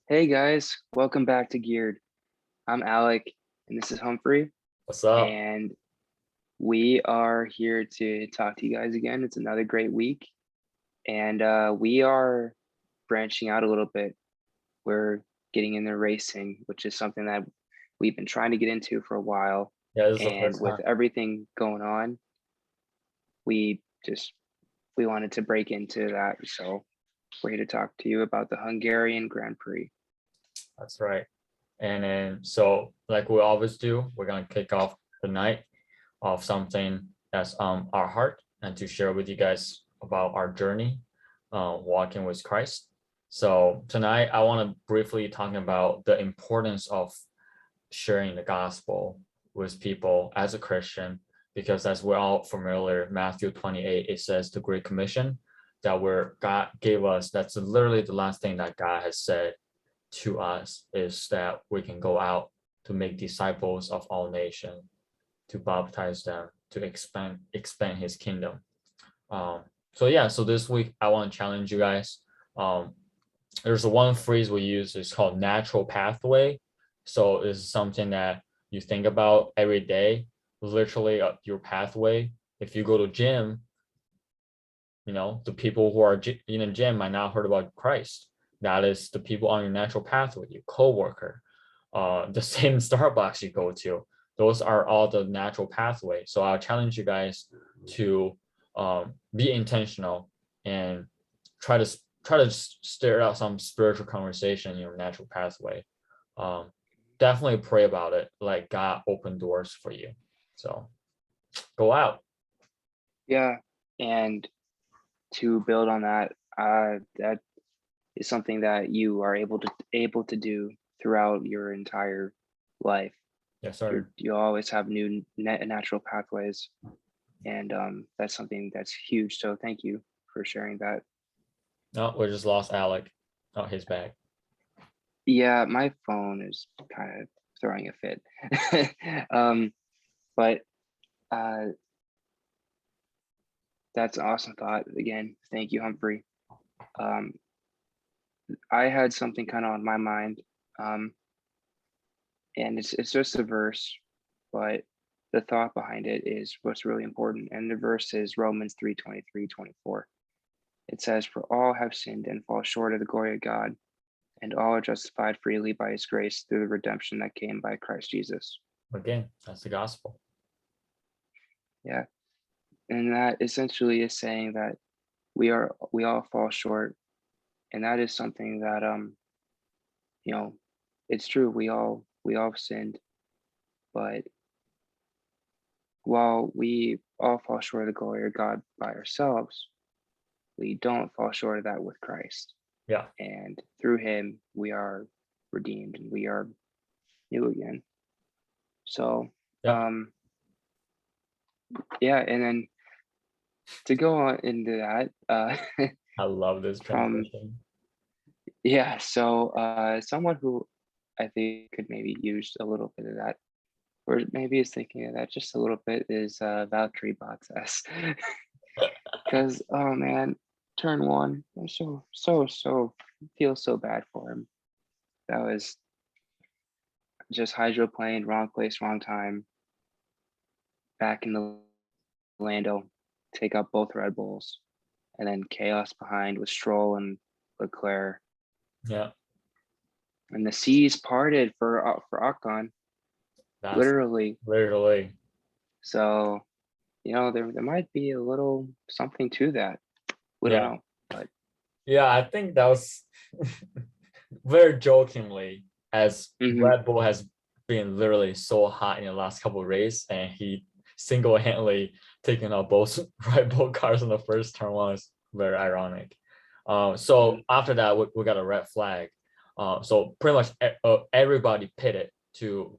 Hey guys, welcome back to Geared. I'm Alec and this is Humphrey, What's up? and we are here to talk to you guys again. It's another great week, and we are branching out a little bit. We're getting into racing, which is something that we've been trying to get into for a while. Yeah, this is the And first with time. everything going on, we just we wanted to break into that. So we're here to talk to you about the Hungarian Grand Prix. That's right. And then, so like we always do, we're gonna kick off the night of something that's our heart and to share with you guys about our journey, walking with Christ. So tonight, I want to briefly talk about the importance of sharing the gospel with people as a Christian, because as we're all familiar, Matthew 28, it says the Great Commission that God gave us. That's literally the last thing that God has said to us, is that we can go out to make disciples of all nations, to baptize them, to expand his kingdom. So this week I want to challenge you guys. There's one phrase we use, it's called natural pathway. So it's something that you think about every day, literally your pathway. If you go to gym, the people who are in the gym might not heard about Christ. That is the people on your natural pathway, your coworker, the same Starbucks you go to. Those are all the natural pathway. So I'll challenge you guys to be intentional and try to stir out some spiritual conversation in your natural pathway. Um, Definitely pray about it, like God open doors for you. So go out. Yeah, and to build on that, that is something that you are able to do throughout your entire life. Yes, sir. You always have new natural pathways, and that's something that's huge. So thank you for sharing that. No, we just lost Alec. Oh, he's back. Yeah, my phone is kind of throwing a fit, but uh, that's an awesome thought. Again, thank you, Humphrey. Um, I had something kind of on my mind. Um, and it's just a verse, but the thought behind it is what's really important. And the verse is Romans 3:23-24. It says, "For all have sinned and fall short of the glory of God, and all are justified freely by his grace through the redemption that came by Christ Jesus." Again, that's the gospel. Yeah. And that essentially is saying that we all fall short. And that is something that you know, it's true, we all sinned, but while we all fall short of the glory of God by ourselves, we don't fall short of that with Christ. Yeah. And through him, we are redeemed and we are new again. So, Yeah. um, yeah. And then to go on into that, I love this from, transition. yeah. So, someone who I think could maybe use a little bit of that, or maybe is thinking of that just a little bit, is Valkyrie Bottas. Because, oh man, turn one, I so feel so bad for him. That was just hydroplaned, wrong place, wrong time, back in the Lando, take out both Red Bulls, and then chaos behind with Stroll and Leclerc. Yeah. And the seas parted for Ocon, That's literally. literally. So, there might be a little something to that. We don't Yeah. know, but Yeah. I think that was very jokingly, as mhm. Red Bull has been literally so hot in the last couple of races, and he single-handedly taken out both Red Bull cars in the first turn was very ironic. So Mhm. after that, we got a red flag. So pretty much everybody pitted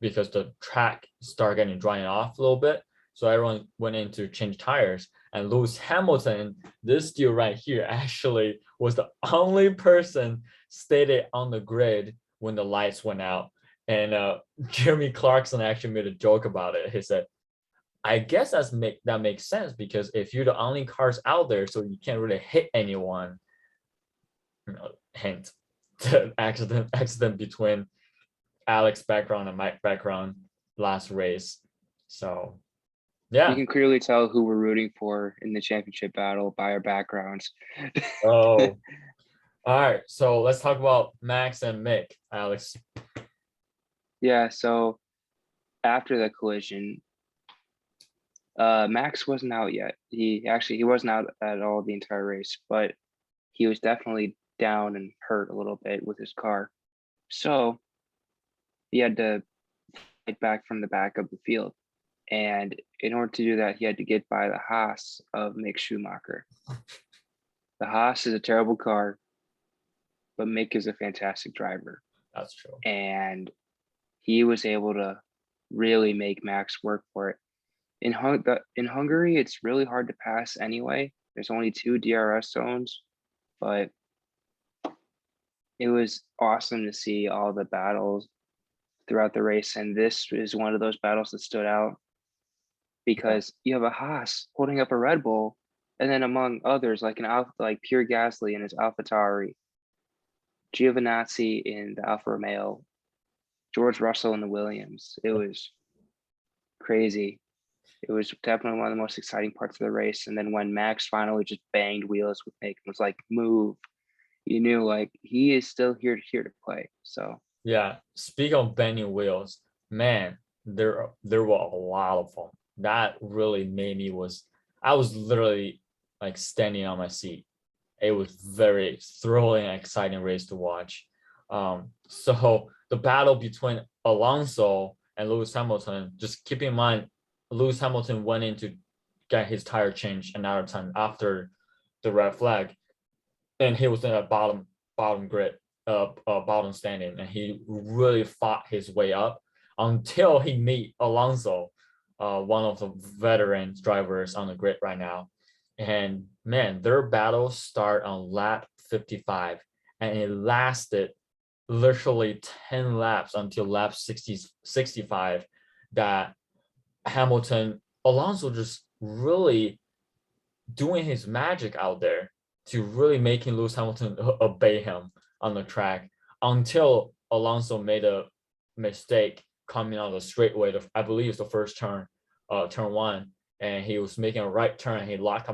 because the track started getting drying off a little bit. So everyone went in to change tires. And Lewis Hamilton, this dude right here, actually was the only person stayed on the grid when the lights went out. And Jeremy Clarkson actually made a joke about it. He said, "I guess that makes sense, because if you're the only cars out there, so you can't really hit anyone." Hint. the accident between Alex background and Mike background last race. So You yeah. can clearly tell who we're rooting for in the championship battle by our backgrounds. Oh, all right. So let's talk about Max and Mick, Alex. Yeah, so after the collision, Max wasn't out yet. He wasn't out at all the entire race, but he was definitely down and hurt a little bit with his car. So he had to fight back from the back of the field. And in order to do that, he had to get by the Haas of Mick Schumacher. The Haas is a terrible car, but Mick is a fantastic driver. That's true. And he was able to really make Max work for it. In Hungary, it's really hard to pass anyway. There's only 2 DRS zones, but it was awesome to see all the battles throughout the race. And this is one of those battles that stood out because you have a Haas holding up a Red Bull, and then among others, like like Pierre Gasly in his AlphaTauri, Giovinazzi in the Alfa Romeo, George Russell in the Williams. It was crazy. It was definitely one of the most exciting parts of the race. And then when Max finally just banged wheels with Nick and was like, move, you knew like he is still here to play. So Yeah. Speaking of bending wheels, man, there were a lot of them. That really made me I was literally like standing on my seat. It was very thrilling and exciting race to watch. So the battle between Alonso and Lewis Hamilton, just keep in mind, Lewis Hamilton went in to get his tire changed another time after the red flag, and he was in a bottom grid, bottom standing, and he really fought his way up until he meet Alonso, one of the veteran drivers on the grid right now. And man, their battle start on lap 55, and it lasted literally 10 laps until lap 65 that Alonso just really doing his magic out there to really making Lewis Hamilton obey him on the track until Alonso made a mistake coming out of the straightaway. I believe it's the first turn, turn 1, and he was making a right turn. And he locked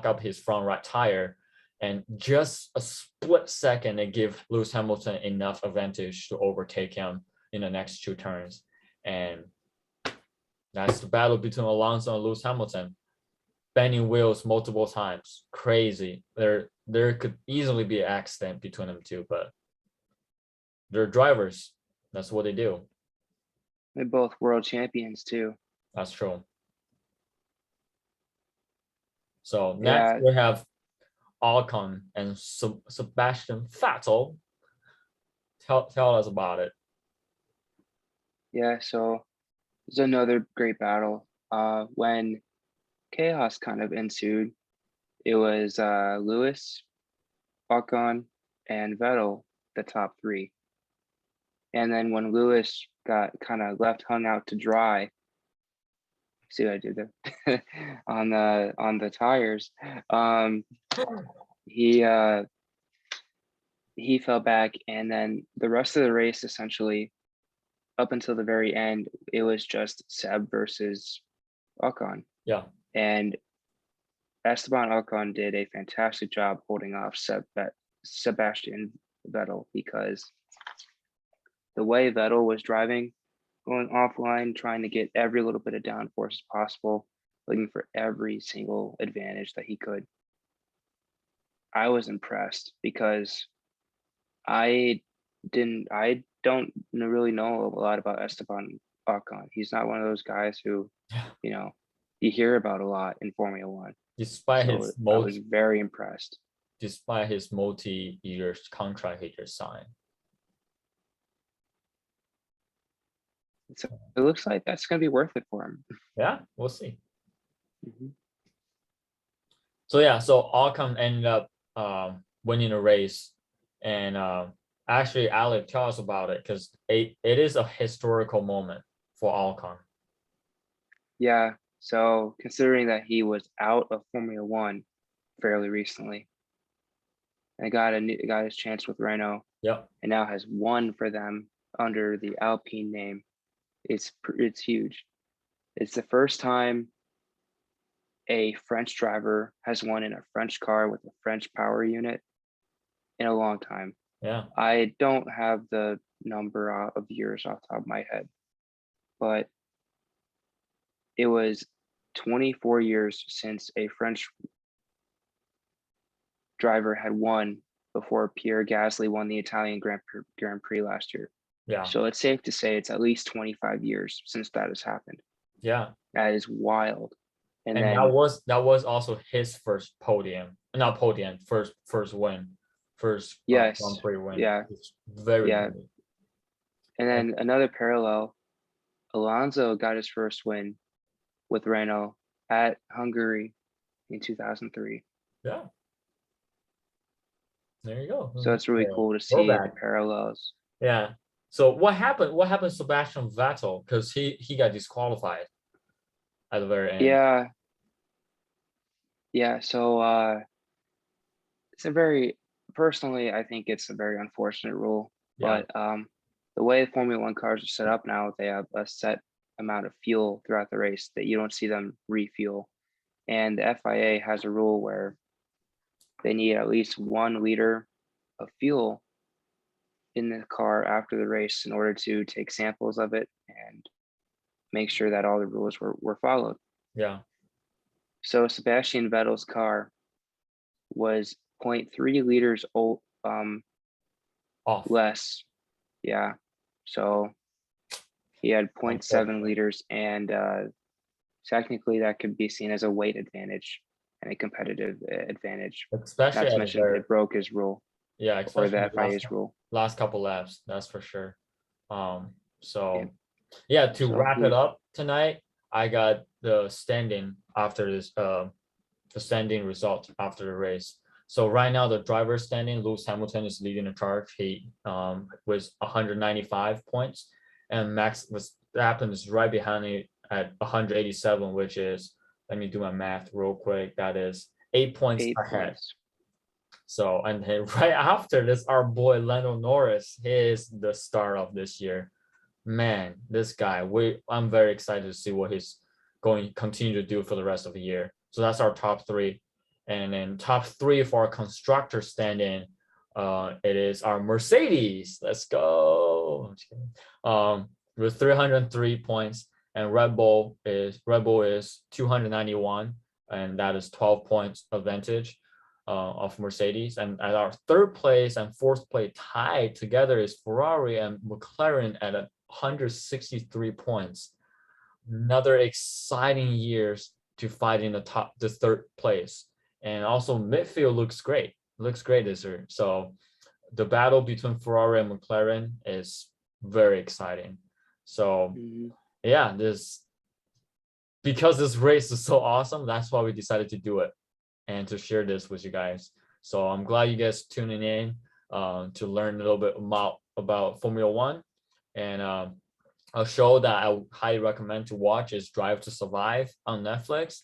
up his front right tire, and just a split second, it gave Lewis Hamilton enough advantage to overtake him in the next 2 turns. And that's the battle between Alonso and Lewis Hamilton. Bending wheels multiple times, crazy. There could easily be an accident between them two, but they're drivers. That's what they do. they're both world champions too. That's true. So next Yeah, we have Ocon and Sebastian Vettel. Tell us about it. yeah. So there's another great battle. When chaos kind of ensued, it was Lewis, Ocon, and Vettel, the top 3. And then when Lewis got kind of left hung out to dry, see what I did there on the tires, he fell back, and then the rest of the race, essentially up until the very end, it was just Seb versus Ocon. Yeah. And Esteban Ocon did a fantastic job holding off Sebastian Vettel, because the way Vettel was driving, going offline, trying to get every little bit of downforce as possible, looking for every single advantage that he could. I was impressed because I don't really know a lot about Esteban Ocon. He's not one of those guys who, you know, you hear about a lot in Formula One. Despite So I was very impressed. Despite his multi-year contract he just signed. So it looks like that's going to be worth it for him. Yeah, we'll see. Mm-hmm. So yeah, so Ocon ended up winning the race, and actually, Alec, tell us about it, because it is a historical moment for Ocon. Yeah. So considering that he was out of Formula One fairly recently, and got his chance with Renault. Yep. and now has won for them under the Alpine name. It's huge. It's the first time a French driver has won in a French car with a French power unit in a long time. Yeah. I don't have the number of years off the top of my head, but it was 24 years since a French driver had won before Pierre Gasly won the Italian Grand Prix last year. Yeah. So it's safe to say it's at least 25 years since that has happened. Yeah. That is wild. And And then that was also his first podium, not podium, first win, first yes, Grand Prix win. yeah, It's very yeah. good. And then another parallel, Alonso got his first win with Renault at Hungary in 2003. Yeah. There you go. So it's really cool to see the parallels. Yeah. So what happened? What happened to Sebastian Vettel? Because he got disqualified at the very end. Yeah. Yeah. So it's a very personally, I think it's a very unfortunate rule. Yeah. But the way Formula One cars are set up now, they have a set amount of fuel throughout the race that you don't see them refuel. And the FIA has a rule where they need at least 1 liter of fuel in the car after the race in order to take samples of it and make sure that all the rules were followed. Yeah. So Sebastian Vettel's car was 0.3 liters Off. less. Yeah. So he had 0.7 liters, and technically that could be seen as a weight advantage and a competitive advantage. Especially Not to mention it broke his rule. Yeah, or the FIA's rule. Last couple laps, that's for sure. So yeah, to wrap it up tonight, I got the standing after this the standing result after the race. So right now the driver standing, Lewis Hamilton is leading the charge. He was 195 points, and Max Verstappen is right behind it at 187, which is, let me do my math real quick. That is 8 points ahead. So, and then right after this, our boy Lando Norris, he is the star of this year. Man, this guy, I'm very excited to see what he's going to continue to do for the rest of the year. So that's our top 3. And then top 3 for our constructor standing, it is our Mercedes. Let's go. With 303 points, and Red Bull is 291, and that is 12 points advantage of Mercedes. And at our 3rd place and 4th place tied together is Ferrari and McLaren at 163 points. Another exciting years to fight in the 3rd place. And also midfield looks great this year. So the battle between Ferrari and McLaren is very exciting. So yeah, because this race is so awesome, that's why we decided to do it and to share this with you guys. So I'm glad you guys tuning in to learn a little bit about Formula One. And a show that I highly recommend to watch is Drive to Survive on Netflix.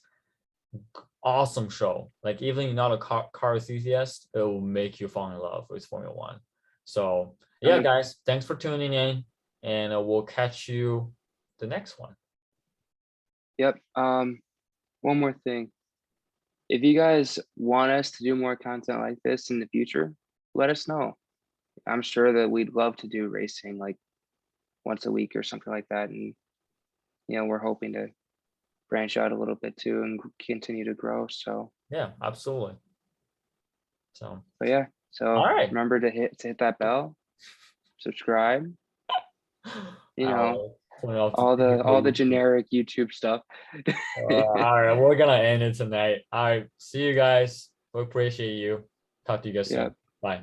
Awesome show. Like, even if you're not a car enthusiast, it will make you fall in love with Formula One. So yeah, guys, thanks for tuning in, and we'll catch you the next one. Yep. One more thing. If you guys want us to do more content like this in the future, let us know. I'm sure that we'd love to do racing like once a week or something like that. And, we're hoping to branch out a little bit too and continue to grow. So yeah, absolutely. But yeah, so all right. Remember to hit that bell, subscribe, all the generic YouTube stuff. All right, we're gonna end it tonight. All right, see you guys. We appreciate you. Talk to you guys soon. Bye.